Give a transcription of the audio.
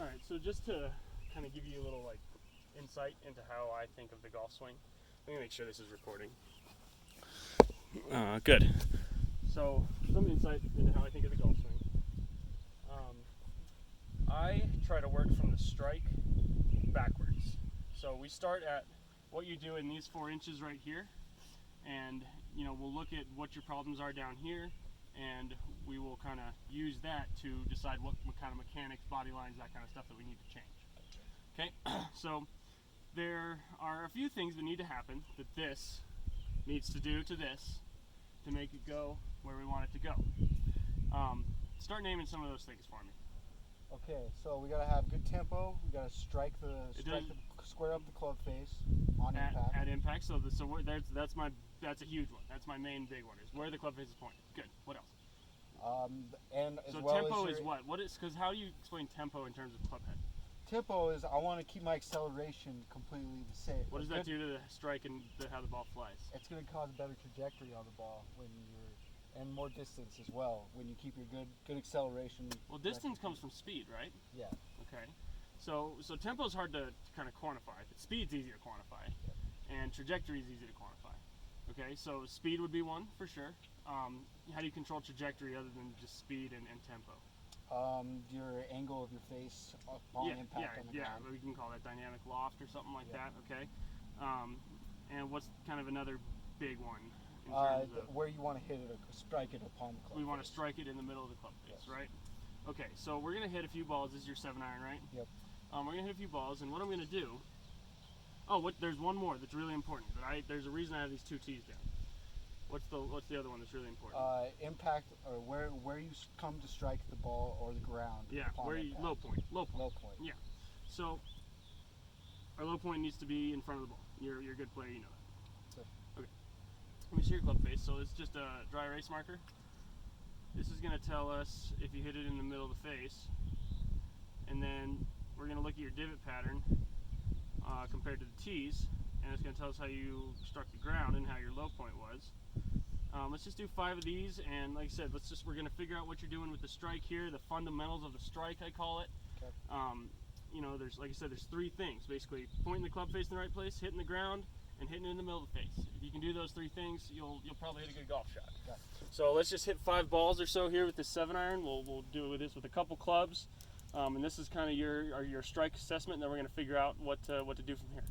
All right, so just to kind of give you a little like insight into how I think of the golf swing, let me make sure this is recording. Good. So some insight into how I think of the golf swing. I try to work from the strike backwards. So we start at what you do in these 4 inches right here, and we'll look at what your problems are down here, and we will kind of use that to decide what kind of mechanics, body lines, that kind of stuff that we need to change. Okay, so there are a few things that need to happen that this needs to do to this to make it go where we want it to go. Start naming some of those things for me. Okay, so we gotta have good tempo. We gotta square up the club face on impact. At impact. So that's a huge one. That's my main big one. Is where the club face is pointed. Good. What else? And as so well tempo as is what? What is? Because how do you explain tempo in terms of club head? Tempo is I want to keep my acceleration completely the same. What does that do to the strike and how the ball flies? It's going to cause a better trajectory on the ball and more distance as well when you keep your good acceleration. Well, distance comes from speed, right? Yeah. Okay. So tempo is hard to kind of quantify. Speed's easy to quantify, and trajectory is easy to quantify. Okay, so speed would be one for sure. How do you control trajectory other than just speed and tempo? Your angle of your face on impact on the ground. Yeah, we can call that dynamic loft or something like that. Okay. And what's kind of another big one? In terms of where you want to hit it or strike it upon the club. We want to strike it in the middle of the club face, right? Okay, so we're gonna hit a few balls. This is your 7-iron, right? Yep. We're gonna hit a few balls, and what I'm gonna do. Oh, there's one more that's really important. There's a reason I have these 2 tees down. What's the other one that's really important? Impact, or where you come to strike the ball or the ground. Yeah, where you low point. Low point. Yeah. So our low point needs to be in front of the ball. You're a good player, you know that. Okay. Let me see your club face. So it's just a dry erase marker. This is going to tell us if you hit it in the middle of the face, and then we're going to look at your divot pattern compared to the tees, and it's going to tell us how you struck the ground and how your low point was. Let's just do 5 of these, and like I said, we're going to figure out what you're doing with the strike here, the fundamentals of the strike, I call it. Okay. There's, like I said, there's 3 things basically: pointing the club face in the right place, hitting the ground, and hitting it in the middle of the face. If you can do those 3 things, you'll probably hit a good golf shot. Okay. So let's just hit 5 balls or so here with this 7-iron. We'll do this with a couple clubs, and this is kind of your strike assessment, and then we're going to figure out what to do from here.